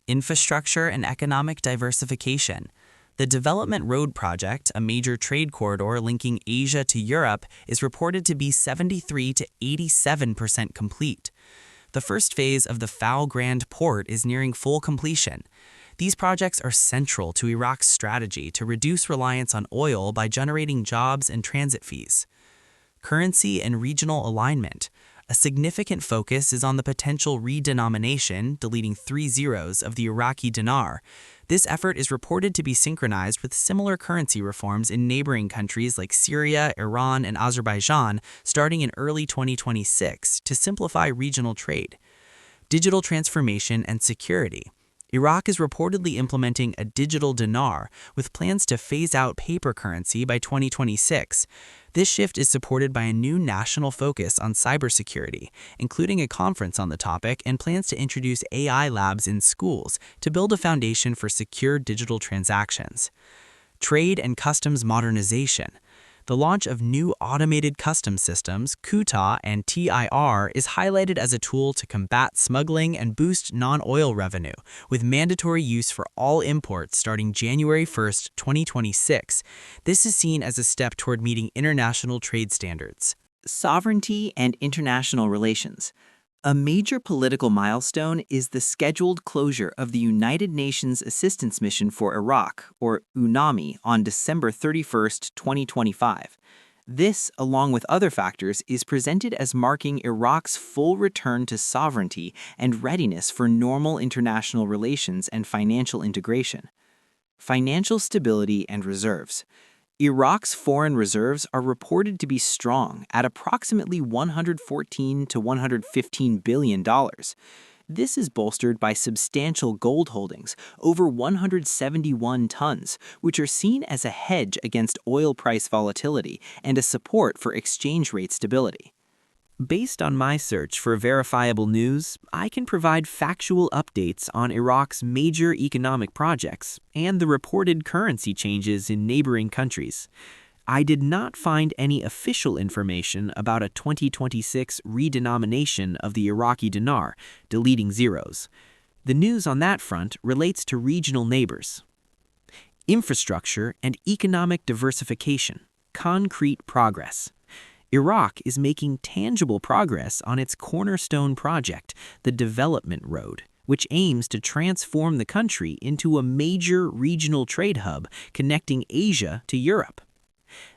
Infrastructure and economic diversification. The Development Road Project, a major trade corridor linking Asia to Europe, is reported to be 73 to 87% complete. The first phase of the Al-Faw Grand Port is nearing full completion. These projects are central to Iraq's strategy to reduce reliance on oil by generating jobs and transit fees. Currency and regional alignment. A significant focus is on the potential redenomination, deleting 3 zeros, of the Iraqi dinar. This effort is reported to be synchronized with similar currency reforms in neighboring countries like Syria, Iran, and Azerbaijan starting in early 2026 to simplify regional trade. Digital transformation and security. Iraq is reportedly implementing a digital dinar with plans to phase out paper currency by 2026. This shift is supported by a new national focus on cybersecurity, including a conference on the topic and plans to introduce AI labs in schools to build a foundation for secure digital transactions. Trade and customs modernization. The launch of new automated customs systems, QTA and TIR, is highlighted as a tool to combat smuggling and boost non-oil revenue, with mandatory use for all imports starting January 1, 2026. This is seen as a step toward meeting international trade standards. Sovereignty and international relations. A major political milestone is the scheduled closure of the United Nations Assistance Mission for Iraq, or UNAMI, on December 31, 2025. This, along with other factors, is presented as marking Iraq's full return to sovereignty and readiness for normal international relations and financial integration. Financial stability and reserves. Iraq's foreign reserves are reported to be strong at approximately $114 to $115 billion. This is bolstered by substantial gold holdings, over 171 tons, which are seen as a hedge against oil price volatility and a support for exchange rate stability. Based on my search for verifiable news, I can provide factual updates on Iraq's major economic projects and the reported currency changes in neighboring countries. I did not find any official information about a 2026 redenomination of the Iraqi dinar, deleting zeros. The news on that front relates to regional neighbors. Infrastructure and economic diversification. Concrete progress. Iraq is making tangible progress on its cornerstone project, the Development Road, which aims to transform the country into a major regional trade hub connecting Asia to Europe.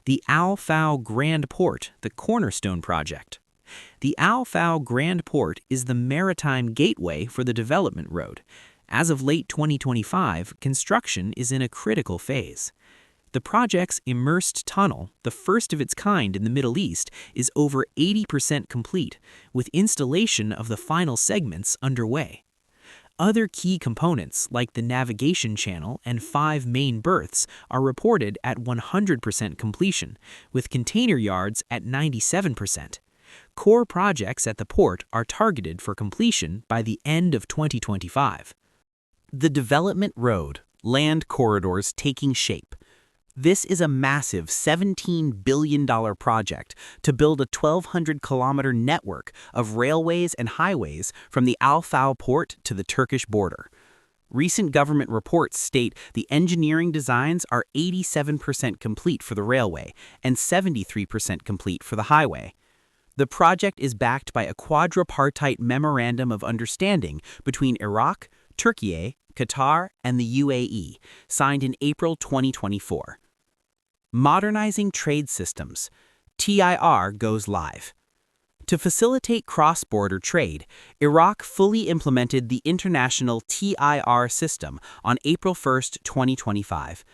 The Al-Faw Grand Port, the cornerstone project. The Al-Faw Grand Port is the maritime gateway for the Development Road. As of late 2025, construction is in a critical phase. The project's immersed tunnel, the first of its kind in the Middle East, is over 80% complete, with installation of the final segments underway. Other key components, like the navigation channel and 5 main berths, are reported at 100% completion, with container yards at 97%. Core projects at the port are targeted for completion by the end of 2025. The Development Road, land corridors taking shape. This is a massive $17 billion project to build a 1,200-kilometer network of railways and highways from the Al-Faw port to the Turkish border. Recent government reports state the engineering designs are 87% complete for the railway and 73% complete for the highway. The project is backed by a quadripartite memorandum of understanding between Iraq, Turkey, Qatar, and the UAE, signed in April 2024. Modernizing trade systems. TIR goes live. To facilitate cross-border trade, Iraq fully implemented the international TIR system on April 1, 2025.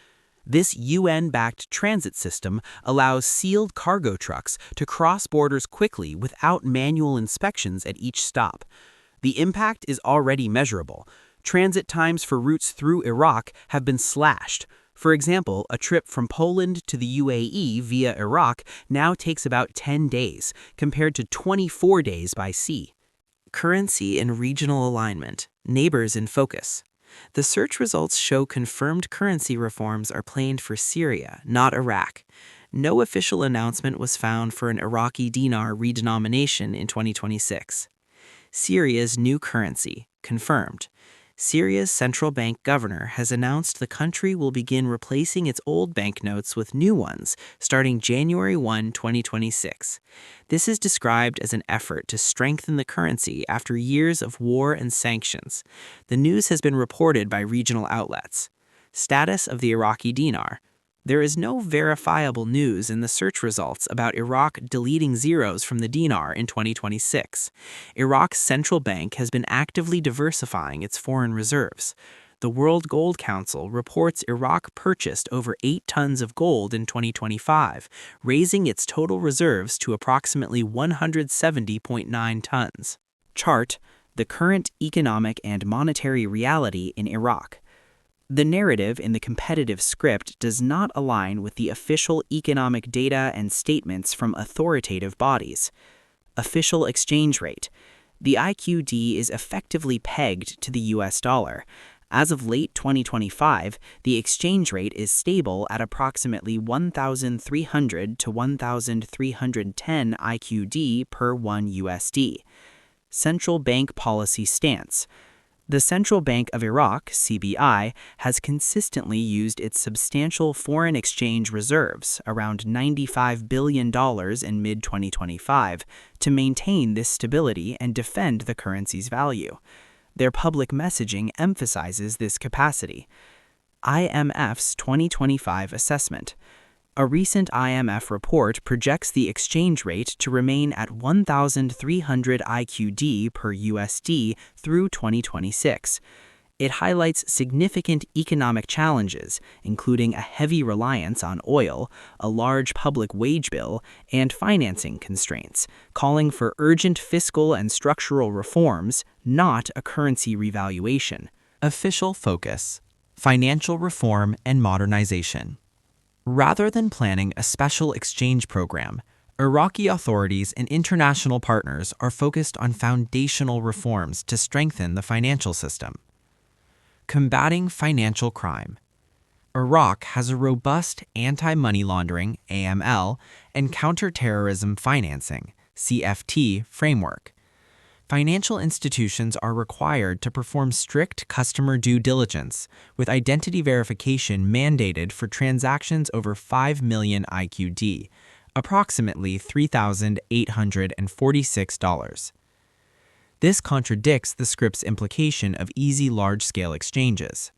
This UN-backed transit system allows sealed cargo trucks to cross borders quickly without manual inspections at each stop. The impact is already measurable. Transit times for routes through Iraq have been slashed. For example, a trip from Poland to the UAE via Iraq now takes about 10 days, compared to 24 days by sea. Currency and regional alignment. Neighbors in focus. The search results show confirmed currency reforms are planned for Syria, not Iraq. No official announcement was found for an Iraqi dinar redenomination in 2026. Syria's new currency. Confirmed. Syria's central bank governor has announced the country will begin replacing its old banknotes with new ones starting January 1, 2026. This is described as an effort to strengthen the currency after years of war and sanctions. The news has been reported by regional outlets. Status of the Iraqi dinar. There is no verifiable news in the search results about Iraq deleting zeros from the dinar in 2026. Iraq's central bank has been actively diversifying its foreign reserves. The World Gold Council reports Iraq purchased over 8 tons of gold in 2025, raising its total reserves to approximately 170.9 tons. Chart: the current economic and monetary reality in Iraq. The narrative in the competitive script does not align with the official economic data and statements from authoritative bodies. Official exchange rate. The IQD is effectively pegged to the US dollar. As of late 2025, the exchange rate is stable at approximately 1,300 to 1,310 IQD per 1 USD. Central Bank Policy Stance. The Central Bank of Iraq, CBI, has consistently used its substantial foreign exchange reserves, around $95 billion in mid-2025, to maintain this stability and defend the currency's value. Their public messaging emphasizes this capacity. IMF's 2025 assessment. A recent IMF report projects the exchange rate to remain at 1,300 IQD per USD through 2026. It highlights significant economic challenges, including a heavy reliance on oil, a large public wage bill, and financing constraints, calling for urgent fiscal and structural reforms, not a currency revaluation. Official focus: financial reform and modernization. Rather than planning a special exchange program, Iraqi authorities and international partners are focused on foundational reforms to strengthen the financial system. Combating financial crime. Iraq has a robust anti-money laundering (AML) and counterterrorism financing (CFT) framework. Financial institutions are required to perform strict customer due diligence, with identity verification mandated for transactions over 5 million IQD, approximately $3,846. This contradicts the script's implication of easy large-scale exchanges.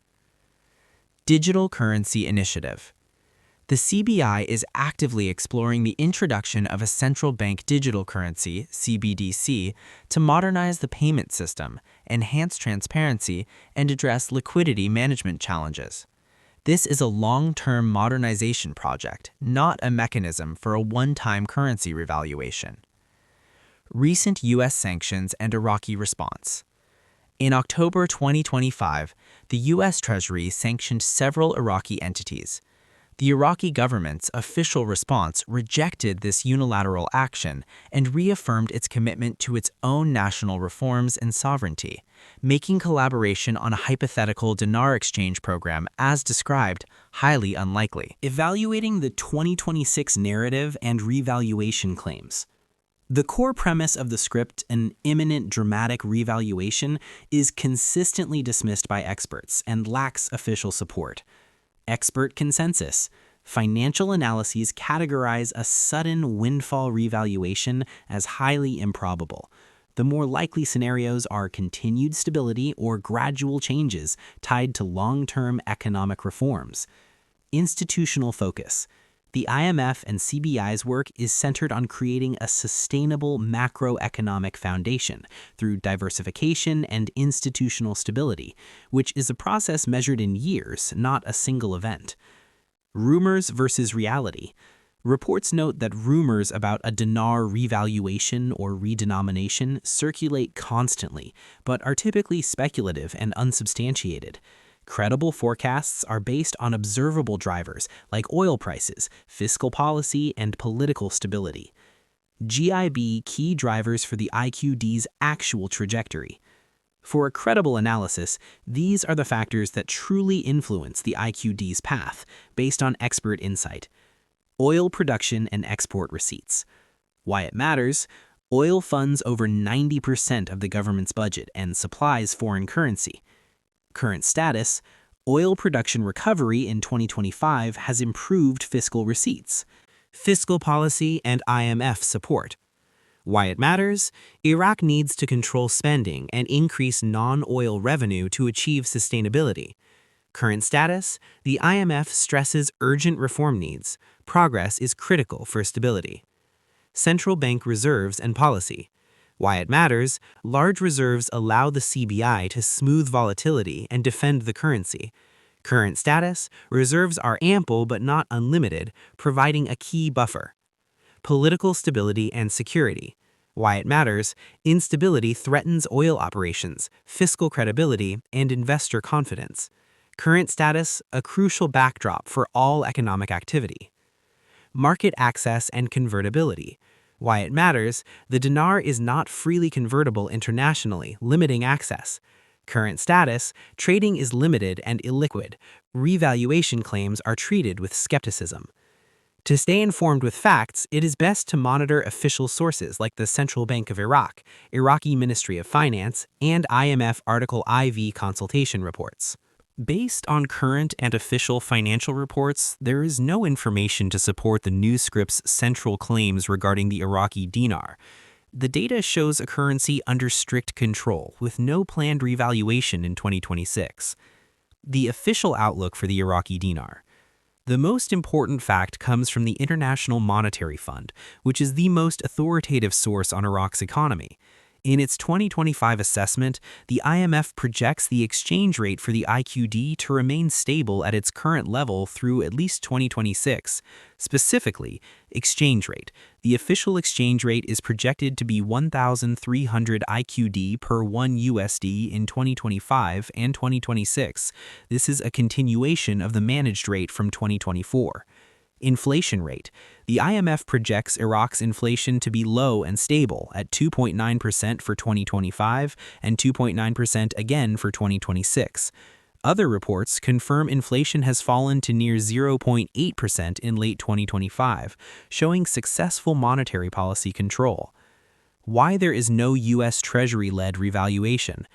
Digital Currency Initiative. The CBI is actively exploring the introduction of a central bank digital currency, CBDC, to modernize the payment system, enhance transparency, and address liquidity management challenges. This is a long-term modernization project, not a mechanism for a one-time currency revaluation. Recent U.S. sanctions and Iraqi response. In October 2025, the U.S. Treasury sanctioned several Iraqi entities. The Iraqi government's official response rejected this unilateral action and reaffirmed its commitment to its own national reforms and sovereignty, making collaboration on a hypothetical dinar exchange program as described highly unlikely. Evaluating the 2026 narrative and revaluation claims. The core premise of the script, an imminent dramatic revaluation, is consistently dismissed by experts and lacks official support. Expert consensus. Financial analyses categorize a sudden windfall revaluation as highly improbable. The more likely scenarios are continued stability or gradual changes tied to long-term economic reforms. Institutional focus. The IMF and CBI's work is centered on creating a sustainable macroeconomic foundation through diversification and institutional stability, which is a process measured in years, not a single event. Rumors versus reality. Reports note that rumors about a dinar revaluation or redenomination circulate constantly, but are typically speculative and unsubstantiated. Credible forecasts are based on observable drivers like oil prices, fiscal policy, and political stability. GIB key drivers for the IQD's actual trajectory. For a credible analysis, these are the factors that truly influence the IQD's path, based on expert insight. Oil production and export receipts. Why it matters: oil funds over 90% of the government's budget and supplies foreign currency. Current status: oil production recovery in 2025 has improved fiscal receipts. Fiscal policy and IMF support. Why it matters: Iraq needs to control spending and increase non-oil revenue to achieve sustainability. Current status: the IMF stresses urgent reform needs. Progress is critical for stability. Central bank reserves and policy. Why it matters: large reserves allow the CBI to smooth volatility and defend the currency. Current status: reserves are ample but not unlimited, providing a key buffer. Political stability and security. Why it matters: instability threatens oil operations, fiscal credibility, and investor confidence. Current status: a crucial backdrop for all economic activity. Market access and convertibility. Why it matters: the dinar is not freely convertible internationally, limiting access. Current status: trading is limited and illiquid. Revaluation claims are treated with skepticism. To stay informed with facts, it is best to monitor official sources like the Central Bank of Iraq, Iraqi Ministry of Finance, and IMF Article IV consultation reports. Based on current and official financial reports, there is no information to support the newscript's central claims regarding the Iraqi dinar. The data shows a currency under strict control, with no planned revaluation in 2026. The official outlook for the Iraqi dinar. The most important fact comes from the International Monetary Fund, which is the most authoritative source on Iraq's economy. In its 2025 assessment, the IMF projects the exchange rate for the IQD to remain stable at its current level through at least 2026. Specifically, exchange rate. The official exchange rate is projected to be 1,300 IQD per 1 USD in 2025 and 2026. This is a continuation of the managed rate from 2024. Inflation rate. The IMF projects Iraq's inflation to be low and stable at 2.9% for 2025 and 2.9% again for 2026. Other reports confirm inflation has fallen to near 0.8% in late 2025, showing successful monetary policy control. Why there is no U.S. Treasury-led revaluation.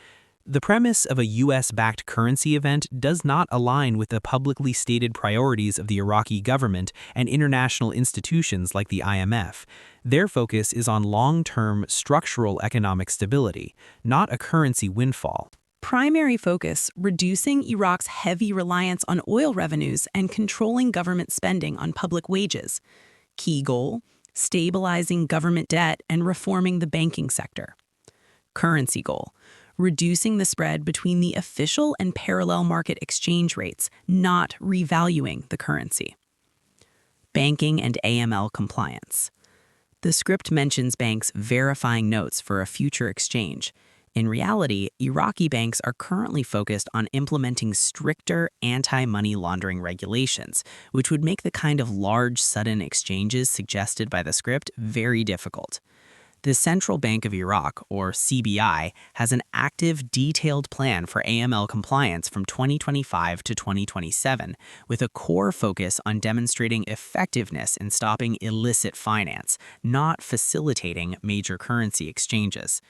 The premise of a U.S.-backed currency event does not align with the publicly stated priorities of the Iraqi government and international institutions like the IMF. Their focus is on long-term structural economic stability, not a currency windfall. Primary focus: reducing Iraq's heavy reliance on oil revenues and controlling government spending on public wages. Key goal: stabilizing government debt and reforming the banking sector. Currency goal: reducing the spread between the official and parallel market exchange rates, not revaluing the currency. Banking and AML compliance. The script mentions banks verifying notes for a future exchange. In reality, Iraqi banks are currently focused on implementing stricter anti-money laundering regulations, which would make the kind of large, sudden exchanges suggested by the script very difficult. The Central Bank of Iraq, or CBI, has an active, detailed plan for AML compliance from 2025 to 2027, with a core focus on demonstrating effectiveness in stopping illicit finance, not facilitating major currency exchanges.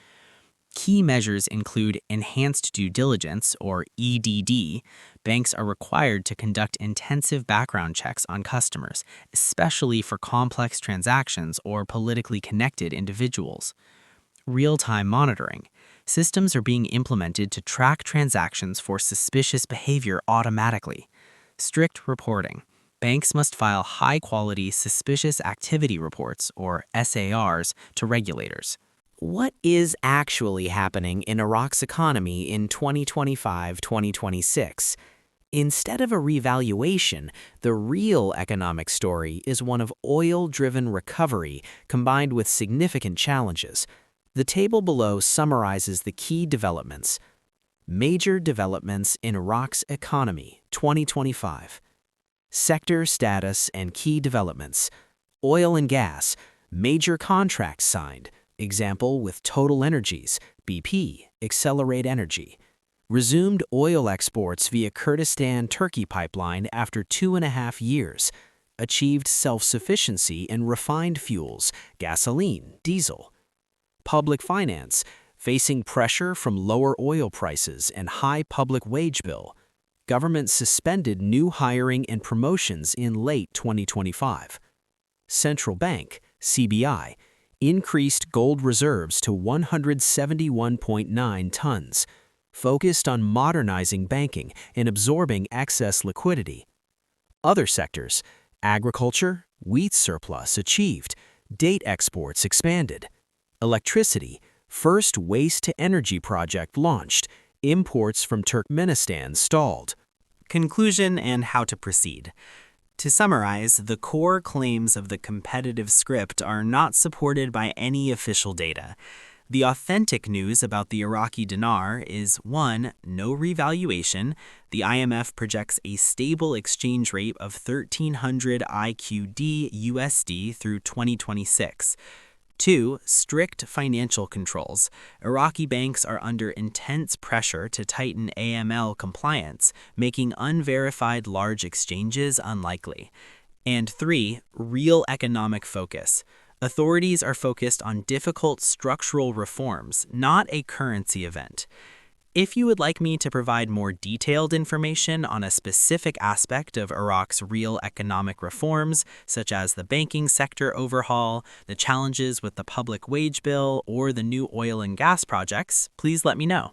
Key measures include enhanced due diligence, or EDD. Banks are required to conduct intensive background checks on customers, especially for complex transactions or politically connected individuals. Real-time monitoring. Systems are being implemented to track transactions for suspicious behavior automatically. Strict reporting. Banks must file high-quality suspicious activity reports, or SARs, to regulators. What is actually happening in Iraq's economy in 2025-2026? Instead of a revaluation, the real economic story is one of oil-driven recovery combined with significant challenges. The table below summarizes the key developments. Major developments in Iraq's economy, 2025. Sector status and key developments. Oil and gas, major contracts signed. Example with Total Energies, BP, Accelerate Energy. Resumed oil exports via Kurdistan-Turkey pipeline after 2.5 years. Achieved self-sufficiency in refined fuels, gasoline, diesel. Public finance. Facing pressure from lower oil prices and high public wage bill, government suspended new hiring and promotions in late 2025. Central Bank, CBI, increased gold reserves to 171.9 tons, focused on modernizing banking and absorbing excess liquidity. Other sectors, agriculture, wheat surplus achieved, date exports expanded. Electricity, first waste-to-energy project launched, imports from Turkmenistan stalled. Conclusion and how to proceed. To summarize, the core claims of the competitive script are not supported by any official data. The authentic news about the Iraqi dinar is 1. No revaluation. The IMF projects a stable exchange rate of 1,300 IQD USD through 2026. 2. Strict financial controls. Iraqi banks are under intense pressure to tighten AML compliance, making unverified large exchanges unlikely. And 3. Real economic focus. Authorities are focused on difficult structural reforms, not a currency event. If you would like me to provide more detailed information on a specific aspect of Iraq's real economic reforms, such as the banking sector overhaul, the challenges with the public wage bill, or the new oil and gas projects, please let me know.